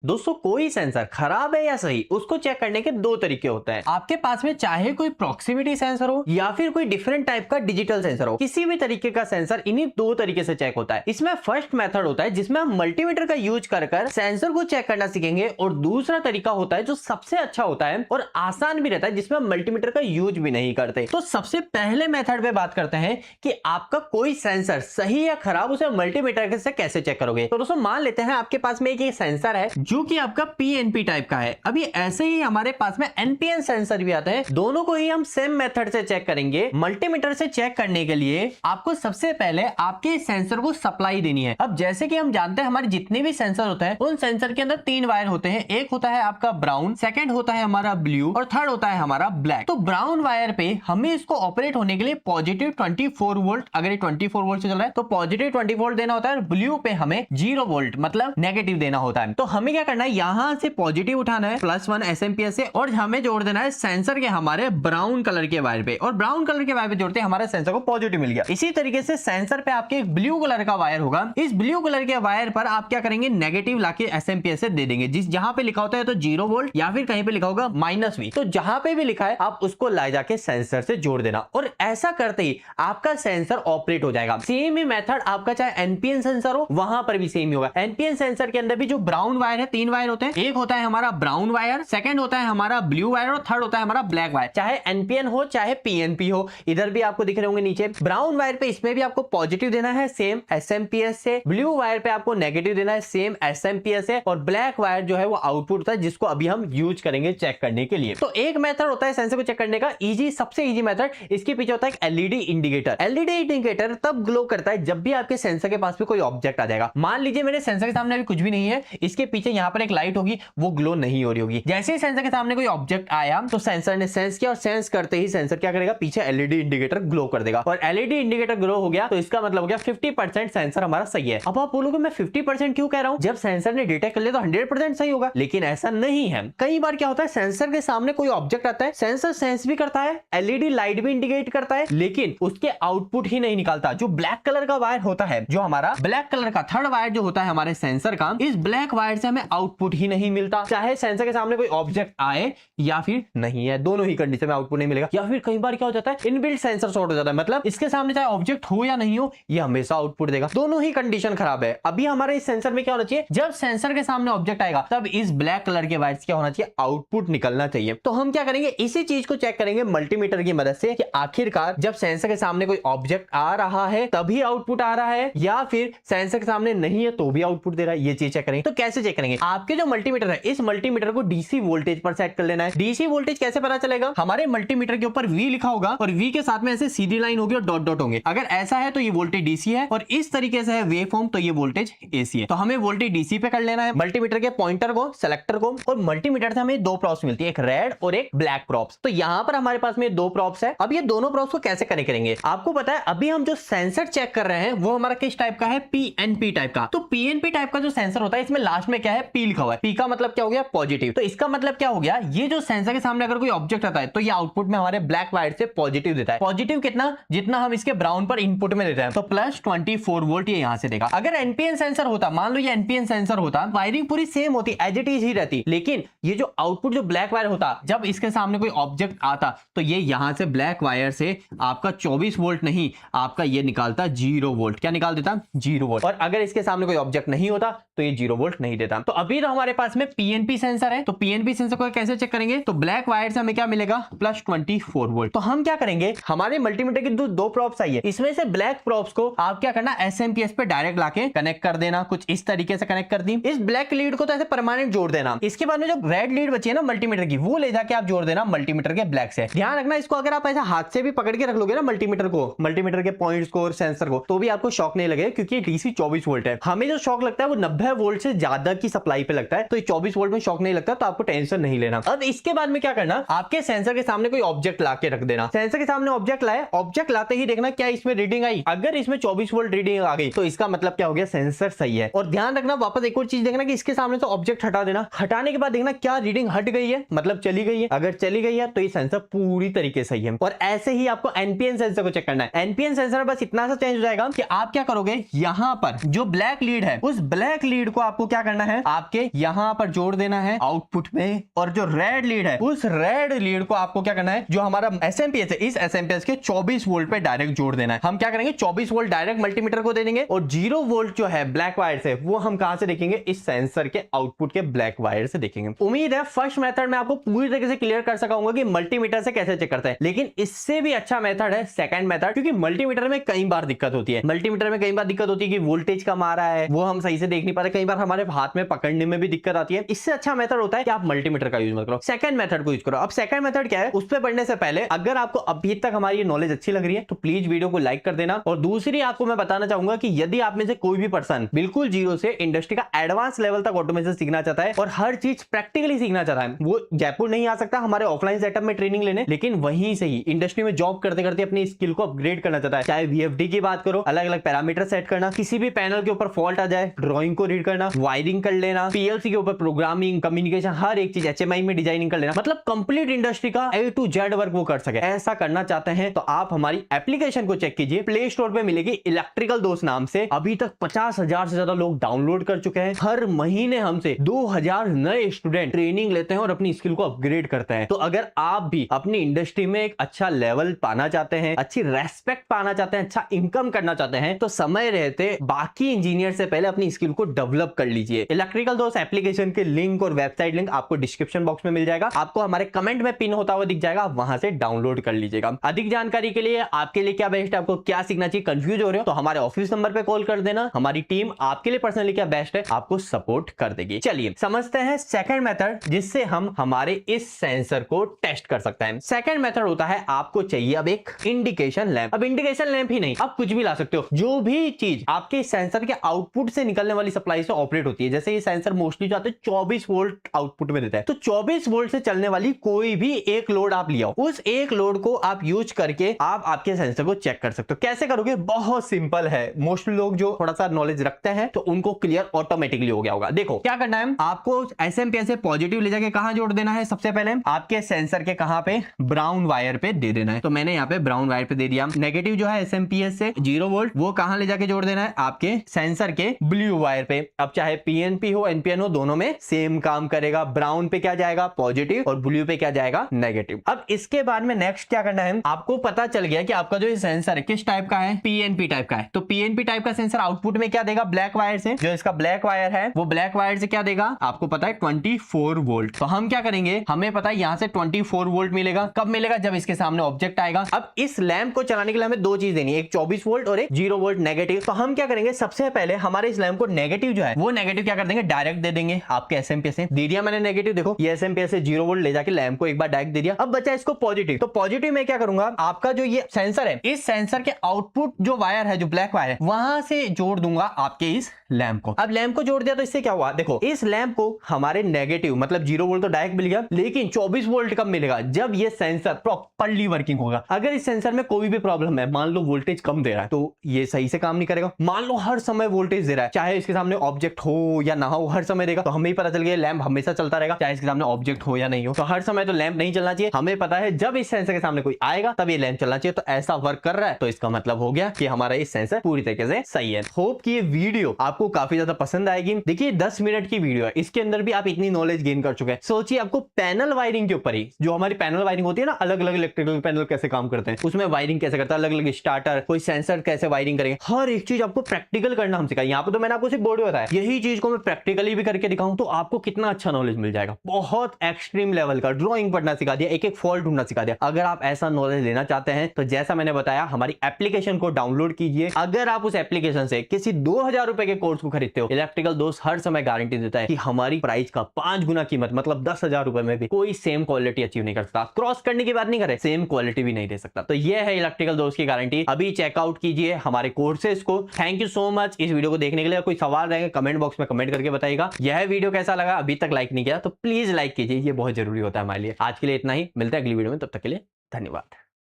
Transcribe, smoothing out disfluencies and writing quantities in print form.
दोस्तों कोई सेंसर खराब है या सही उसको चेक करने के दो तरीके होते हैं। आपके पास में चाहे कोई प्रॉक्सिमिटी सेंसर हो या फिर कोई डिफरेंट टाइप का डिजिटल सेंसर हो, किसी भी तरीके का सेंसर इन्हीं दो तरीके से चेक होता है। इसमें फर्स्ट मेथड होता है जिसमें हम मल्टीमीटर का यूज कर सेंसर को चेक करना सीखेंगे, और दूसरा तरीका होता है जो सबसे अच्छा होता है और आसान भी रहता है जिसमें हम मल्टीमीटर का यूज भी नहीं करते। तो सबसे पहले मेथड पे बात करते हैं कि आपका कोई सेंसर सही या खराब उसे मल्टीमीटर से कैसे चेक करोगे। तो दोस्तों मान लेते हैं आपके पास में एक सेंसर है जो कि आपका पीएनपी टाइप का है। अभी ऐसे ही हमारे पास में एनपीएन सेंसर भी आता है। दोनों को ही हम सेम मेथड से चेक करेंगे। मल्टीमीटर से चेक करने के लिए आपको सबसे पहले आपके सेंसर को सप्लाई देनी है। अब जैसे कि हम जानते हैं हमारे जितने भी सेंसर होते हैं उन सेंसर के अंदर तीन वायर होते हैं। एक होता है आपका ब्राउन, सेकंड होता है हमारा ब्लू और थर्ड होता है हमारा ब्लैक। तो ब्राउन वायर पे हमें इसको ऑपरेट होने के लिए पॉजिटिव 24 वोल्ट, अगर ये 24 वोल्ट से चल रहा है तो पॉजिटिव 24 वोल्ट देना होता है, और ब्लू पे हमें 0 वोल्ट मतलब नेगेटिव देना होता है। तो हमें क्या करना है, यहां से पॉजिटिव उठाना है +1 एसएमपीएस से, और हमें जोड़ देना है सेंसर के हमारे ब्राउन कलर के वायर पे, और ब्राउन कलर के वायर पे जोड़ते हमारे सेंसर को पॉजिटिव मिल गया। इसी तरीके से सेंसर पे आपके एक ब्लू कलर का वायर होगा। इस ब्लू कलर के वायर पर आप क्या करेंगे, नेगेटिव लाके एसएमपीएस से दे देंगे। जिस जहां पे लिखा होता है तो 0 वोल्ट या फिर कहीं पे लिखा होगा -V, तो जहां पे भी लिखा है आप उसको ला जाके सेंसर से जोड़ देना, और ऐसा करते ही आपका सेंसर ऑपरेट हो जाएगा। सेम ही मेथड आपका चाहे एनपीएन सेंसर हो वहां पर भी सेम ही होगा। एनपीएन सेंसर के अंदर भी जो ब्राउन वायर है, तीन वायर होते हैं। एक होता है हमारा ब्राउन वायर, सेकंड होता है हमारा ब्लू वायर और थर्ड होता है हमारा ब्लैक वायर। चाहे एनपीएन हो चाहे पीएनपी हो, इधर भी आपको दिख रहे होंगे नीचे। ब्राउन वायर पे इसमें भी आपको पॉजिटिव देना है सेम एसएमपीएस से, ब्लू वायर पे आपको नेगेटिव देना है सेम एसएमपीएस से, और ब्लैक वायर जो है वो आउटपुट होता है जिसको अभी हम यूज करेंगे चेक करने के लिए। तो एक मेथड होता है सेंसर को चेक करने का इजी, सबसे इजी मेथड, इसके पीछे होता है एक एलईडी इंडिकेटर। एलईडी इंडिकेटर तब ग्लो करता है जब भी आपके सेंसर के पास में कोई ऑब्जेक्ट आ जाएगा। मान लीजिए मेरे सेंसर के सामने अभी कुछ भी नहीं है, इसके पीछे यहाँ पर एक लाइट होगी, वो ग्लो नहीं हो रही होगी। जैसे ही सेंसर के सामने कोई ऑब्जेक्ट आया तो सेंसर ने सेंस किया, और सेंस करते ही सेंसर क्या करेगा, पीछे एलईडी इंडिकेटर ग्लो कर देगा, और एलईडी इंडिकेटर ग्लो हो गया तो इसका मतलब हो गया 50% सेंसर हमारा सही है। अब आप बोलोगे मैं 50% क्यों कह रहा हूं, जब सेंसर ने डिटेक्ट कर लिया तो 100% सही होगा, लेकिन ऐसा नहीं है। कई बार क्या होता है, सेंसर के सामने कोई ऑब्जेक्ट आता है, सेंसर सेंस भी करता है, एलईडी लाइट भी इंडिकेट करता है, लेकिन उसके आउटपुट ही नहीं निकालता। जो ब्लैक कलर का वायर होता है, जो हमारा ब्लैक कलर का थर्ड वायर जो होता है हमारे सेंसर का, इस ब्लैक वायर से हमें आउटपुट ही नहीं मिलता। चाहे सेंसर के सामने कोई ऑब्जेक्ट आए या फिर नहीं है, दोनों ही कंडीशन में आउटपुट नहीं मिलेगा। या फिर कई बार क्या हो जाता है, इनबिल्ट सेंसर शॉर्ट हो जाता है, मतलब इसके सामने चाहे ऑब्जेक्ट हो या नहीं हो ये हमेशा आउटपुट देगा। दोनों ही कंडीशन खराब है। अभी हमारे इस सेंसर में क्या होना चाहिए, जब सेंसर के सामने ऑब्जेक्ट आएगा तब इस ब्लैक कलर के वायर से क्या होना चाहिए, आउटपुट निकलना चाहिए। तो हम क्या करेंगे, इसी चीज को चेक करेंगे मल्टीमीटर की मदद से कि आखिरकार जब सेंसर के सामने कोई ऑब्जेक्ट आ रहा है तभी आउटपुट आ रहा है, या फिर सेंसर के सामने नहीं है तो भी आउटपुट दे रहा है। ये चीज चेक करेंगे। तो कैसे चेक करेंगे, आपके जो मल्टीमीटर है इस मल्टीमीटर को डीसी वोल्टेज पर सेट कर लेना है। डीसी वोल्टेज कैसे पता चलेगा, हमारे मल्टीमीटर के ऊपर V लिखा होगा और V के साथ में ऐसे सीधी लाइन होगी और डॉट डॉट होंगे। अगर ऐसा है तो ये वोल्टेज डीसी है, और इस तरीके से है वेव फॉर्म तो ये वोल्टेज एसी है। तो हमें वोल्टेज डीसी पे कर लेना है। मल्टीमीटर के पॉइंटर को, सेलेक्टर को, और मल्टीमीटर से हमें दो प्रॉप्स मिलती है, एक रेड और एक ब्लैक प्रॉप्स। तो यहां पर हमारे पास में दो प्रॉप्स है। अब ये दोनों प्रॉप्स को कैसे कनेक्ट करेंगे, आपको पता है अभी हम जो सेंसर चेक कर रहे हैं वो हमारा किस टाइप का है, पीएनपी टाइप का। तो पीएनपी टाइप का जो सेंसर होता है इसमें लास्ट में क्या है, पी लिखा हुआ है। पी का मतलब क्या हो गया, पॉजिटिव। तो इसका मतलब क्या हो गया, ये जो सेंसर के सामने अगर कोई ऑब्जेक्ट आता है तो ये आउटपुट में हमारे ब्लैक वायर से पॉजिटिव देता है। पॉजिटिव कितना, जितना हम इसके ब्राउन पर इनपुट में देते हैं, तो +24 वोल्ट ये यहां से देगा। अगर एनपीएन सेंसर होता, मान लो ये एनपीएन सेंसर होता, वायरिंग पूरी सेम होती, एज इट इज ही रहती, लेकिन ये जो आउटपुट जो ब्लैक वायर होता, जब इसके सामने कोई ऑब्जेक्ट आता तो ये यहां से ब्लैक वायर से आपका 24 वोल्ट नहीं, आपका ये निकालता 0 वोल्ट। क्या निकाल देता, 0 वोल्ट। और अगर इसके सामने कोई ऑब्जेक्ट नहीं होता तो ये 0 वोल्ट नहीं देता। तो अभी तो हमारे पास में पीएनपी सेंसर है, तो पीएनपी सेंसर को कैसे चेक करेंगे, तो ब्लैक वायर से हमें क्या मिलेगा, +24 वोल्ट। तो हम क्या करेंगे, हमारे मल्टीमीटर की दो प्रॉप्स आई है, इसमें से ब्लैक प्रॉप्स को आप क्या करना, एसएमपीएस पे डायरेक्ट लाके कनेक्ट कर देना। कुछ इस तरीके से कनेक्ट कर दी। इस ब्लैक लीड को तो ऐसे परमानेंट जोड़ देना। इसके बाद में जो रेड लीड बची है ना मल्टीमीटर की, वो ले जाके आप जोड़ देना मल्टीमीटर के ब्लैक से। ध्यान रखना, इसको अगर आप ऐसा हाथ से भी पकड़ के रख लोगे ना मल्टीमीटर को, मल्टीमीटर के पॉइंट्स को और सेंसर को, तो भी आपको शॉक नहीं लगेगा, क्योंकि डीसी 24 वोल्ट है। हमें जो शॉक लगता है वो 90 वोल्ट से ज्यादा की सप्लाई पे लगता है, तो 24 वोल्ट में शॉक नहीं लगता, तो आपको टेंशन नहीं लेना। अब इसके बाद में क्या करना, आपके सेंसर के सामने कोई ऑब्जेक्ट ला के रख देना। सेंसर के सामने ऑब्जेक्ट लाए, ऑब्जेक्ट लाते ही देखना क्या इसमें रीडिंग आई। अगर इसमें 24 वोल्ट रीडिंग आ गई तो इसका मतलब क्या हो गया, सेंसर सही है। और ध्यान रखना, वापस एक और चीज देखना कि इसके सामने तो ऑब्जेक्ट हटा देना, हटाने के बाद देखना क्या रीडिंग हट गई है, मतलब चली गई है। अगर चली गई है तो ये सेंसर पूरी तरीके से सही है। और ऐसे ही आपको एनपीएन सेंसर को चेक करना है। एनपीएन सेंसर बस इतना सा चेंज हो जाएगा कि आप क्या करोगे, यहां पर जो ब्लैक लीड है उस ब्लैक लीड को आपको क्या करना है, आपके यहाँ पर जोड़ देना है आउटपुट में, और जो रेड लीड है उस रेड लीड को आपको क्या करना है, जो हमारा एसएमपीएस है इस एसएमपीएस के 24 वोल्ट पे डायरेक्ट जोड़ देना है। हम क्या करेंगे 24 वोल्ट डायरेक्ट मल्टीमीटर को दे देंगे, और 0 वोल्ट जो है ब्लैक वायर से वो हम कहां से देखेंगे, इस सेंसर के आउटपुट के ब्लैक वायर से देखेंगे। उम्मीद है फर्स्ट मेथड में आपको पूरी तरीके से क्लियर कर सका हूं कि मल्टीमीटर से कैसे चेक करते हैं, लेकिन इससे भी अच्छा मेथड है सेकंड मेथड, क्योंकि मल्टीमीटर में कई बार दिक्कत होती है। मल्टीमीटर में कई बार दिक्कत होती है कि वोल्टेज कम आ रहा है, वो हम सही से देख नहीं पाते, कई बार हमारे हाथ में पकड़ने में भी दिक्कत आती है। इससे अच्छा मेथड होता है कि आप मल्टीमीटर का यूज मत करो, सेकंड मेथड को यूज करो। अब सेकंड मेथड क्या है, उस पर बढ़ने से पहले अगर आपको अभी तक हमारी नॉलेज अच्छी लग रही है तो प्लीज वीडियो को लाइक कर देना। और दूसरी आपको मैं बताना चाहूंगा कि यदि आप में से कोई भी पर्सन बिल्कुल जीरो से इंडस्ट्री का एडवांस लेवल तक ऑटोमेशन सीखना चाहता है और हर चीज प्रैक्टिकली सीखना चाहता है, वो जयपुर नहीं आ सकता हमारे ऑफलाइन सेटअप में ट्रेनिंग लेने, लेकिन वहीं से ही इंडस्ट्री में जॉब करते करते अपनी स्किल को अपग्रेड करना चाहता है। चाहे वीएफडी की बात करो, अलग अलग पैरामीटर सेट करना, किसी भी पैनल के ऊपर फॉल्ट आ जाए ड्राइंग को रीड करना, वायरिंग कर लेना, पीएलसी के ऊपर प्रोग्रामिंग, कम्युनिकेशन, हर एक चीज, एचएमआई में डिजाइनिंग कर लेना, मतलब कंप्लीट इंडस्ट्री का A to Z वर्क वो कर सके। ऐसा करना चाहते हैं तो आप हमारी एप्लीकेशन को चेक कीजिए, प्ले स्टोर पे मिलेगी इलेक्ट्रिकल दोस्त नाम से। अभी तक 50,000 से ज्यादा लोग डाउनलोड कर चुके हैं। हर महीने हमसे 2,000 नए स्टूडेंट ट्रेनिंग लेते हैं और अपनी स्किल को अपग्रेड करते हैं। तो अगर आप भी अपनी इंडस्ट्री में एक अच्छा लेवल पाना चाहते हैं, अच्छी रेस्पेक्ट पाना चाहते हैं, अच्छा इनकम करना चाहते हैं, तो समय रहते बाकी इंजीनियर से पहले अपनी स्किल को डेवलप कर लीजिए। इलेक्ट्रिकल दोस्त एप्लीकेशन के लिंक और वेबसाइट लिंक आपको डिस्क्रिप्शन बॉक्स में मिल जाएगा, आपको हमारे कमेंट में पिन होता हुआ दिख जाएगा, वहां से डाउनलोड कर लीजिएगा। अधिक जानकारी के लिए आपके लिए क्या बेस्ट है, आपको क्या सीखना चाहिए, कंफ्यूज हो रहे हो तो हमारे ऑफिस नंबर पे कॉल कर देना, हमारी टीम आपके लिए पर्सनली क्या बेस्ट है आपको सपोर्ट कर देगी। चलिए समझते हैं सेकंड मेथड, जिससे हम हमारे इस सेंसर को टेस्ट कर सकते हैं। सेकंड मेथड होता है आपको चाहिए अब एक इंडिकेशन लैंप। अब इंडिकेशन लैंप ही नहीं, आप कुछ भी ला सकते हो, जो भी चीज आपके सेंसर के आउटपुट से निकलने वाली सप्लाई से ऑपरेट होती है। जैसे ये सेंसर मोस्टली जो आते हैं 24 वोल्ट आउटपुट में देता है, तो 24 वोल्ट से चलने वाली कोई भी एक लोड आप लिया, उस एक लोड को आप यूज करके आप आपके सेंसर को चेक कर सकते हो। कैसे करोगे, बहुत सिंपल है। मोस्ट लोग जो थोड़ा सा नॉलेज रखते हैं तो उनको क्लियर ऑटोमेटिकली हो गया होगा। देखो क्या करना है, आपको एसएमपीएस से पॉजिटिव ले जाके कहां जोड़ देना है, सबसे पहले आपके सेंसर के कहां पे, ब्राउन वायर पे दे देना है। तो मैंने यहाँ पे ब्राउन वायर पे दे दिया। नेगेटिव जो है एसएमपीएस से 0 वोल्ट, वो कहां ले जाके जोड़ देना है, आपके सेंसर के ब्लू वायर पे। अब चाहे पीएनपी हो एनपीएन हो, दोनों में सेम काम करेगा। ब्राउन पे क्या जाएगा, पॉजिटिव, और ब्लू पे क्या जाएगा, नेगेटिव। अब इसके बाद में नेक्स्ट क्या करना है, आपको पता चल गया कि आपका जो सेंसर है किस टाइप का है, पीएनपी टाइप का है। तो पीएनपी टाइप का सेंसर आउटपुट में क्या देगा, ब्लैक वायर से, जो इसका ब्लैक वायर है वो ब्लैक वायर से क्या देगा, आपको पता है 24 वोल्ट। तो हम क्या करेंगे, हमें पता है यहां से 24 वोल्ट मिलेगा। कब मिलेगा, जब इसके सामने ऑब्जेक्ट आएगा। अब इस लैंप को चलाने के लिए हमें दो चीज देनी है, एक 24 वोल्ट और एक 0 वोल्ट नेगेटिव। तो हम क्या करेंगे, सबसे पहले हमारे इस लैंप को नेगेटिव जो है वो नेगेटिव क्या कर देंगे, डायरेक्ट दे देंगे आपके एसएमपीएस से। दे दिया मैंने नेगेटिव, देखो ये एसएमपीएस से 0 वोल्ट ले जाके लैंप को एक बार डायरेक्ट दे दिया। अब बचा इसको पॉजिटिव। तो पॉजिटिव में क्या करूंगा, आपका जो ये सेंसर है, इस सेंसर के आउटपुट जो वायर है, जो ब्लैक वायर है, वहां से जोड़ दूंगा आपके इस लैंप को। अब लैंप को जोड़ दिया तो इससे क्या हुआ, देखो इस लैंप को हमारे नेगेटिव मतलब 0 वोल्ट तो डायरेक्ट मिल गया, लेकिन 24 वोल्ट कब मिलेगा, जब ये सेंसर प्रॉपर्ली वर्किंग होगा। अगर इस सेंसर में कोई भी प्रॉब्लम है, मान लो वोल्टेज कम दे रहा है, तो ये सही से काम नहीं करेगा। मान लो हर समय वोल्टेज दे रहा है, चाहे इसके सामने ऑब्जेक्ट हो या ना हो, हर समय देगा, तो हमें ही पता चल गया लैंप हमेशा चलता रहेगा, चाहे इसके सामने ऑब्जेक्ट हो या नहीं हो। तो हर समय तो लैंप नहीं चलना चाहिए। हमें पता है जब इस सेंसर के सामने कोई आएगा तब ये लैंप चलना चाहिए। तो ऐसा वर्क कर रहा है, तो इसका मतलब हो गया कि हमारा ये सेंसर पूरी तरीके से सही है। होप कि ये वीडियो आपको काफी ज्यादा पसंद आएगी। देखिए 10 मिनट की वीडियो है, इसके अंदर भी आप इतनी नॉलेज गेन कर चुके हैं। सोचिए आपको पैनल वायरिंग के ऊपर ही, जो हमारी पैनल वायरिंग होती है ना, अलग अलग इलेक्ट्रिकल पैनल कैसे काम करते हैं, उसमें वायरिंग कैसे करता है, अलग अलग स्टार्टर, कोई सेंसर कैसे वायरिंग करेंगे, हर एक चीज आपको प्रैक्टिकल करना हम सिखाएं। यहाँ पे तो मैंने आपको सिर्फ बोर्ड बताया, यही चीज को मैं प्रैक्टिकली भी करके दिखाऊं तो आपको कितना अच्छा नॉलेज मिल जाएगा। बहुत एक्सट्रीम लेवल का ड्राइंग पढ़ना सिखा दिया, एक एक फॉल्ट ढूंढना सिखा दिया। अगर आप ऐसा नॉलेज लेना चाहते हैं तो जैसा मैंने बताया, हमारी एप्लीकेशन को डाउनलोड कीजिए। अगर आप उस एप्लीकेशन से किसी 2000 रुपए के कोर्स को खरीदते हो, इलेक्ट्रिकल दोस्त हर समय गारंटी देता है कि हमारी प्राइस का 5 गुना कीमत, मतलब 10,000 रुपए में भी कोई सेम क्वालिटी अचीव नहीं कर सकता। क्रॉस करने की बात नहीं करे, सेम क्वालिटी भी नहीं दे सकता। तो यह है इलेक्ट्रिकल दोस्त की गारंटी। अभी चेकआउट कीजिए हमारे कोर्सेज को। थैंक यू सो मच इस वीडियो को देखने के लिए। कोई सवाल रहेंगे कमेंट बॉक्स में कमेंट करके बताइएगा। यह वीडियो कैसा लगा, अभी तक लाइक नहीं किया तो प्लीज लाइक कीजिए, ये बहुत जरूरी होता है हमारे लिए। आज के लिए इतना ही, मिलता है अगली वीडियो में, तब तक के लिए धन्यवाद।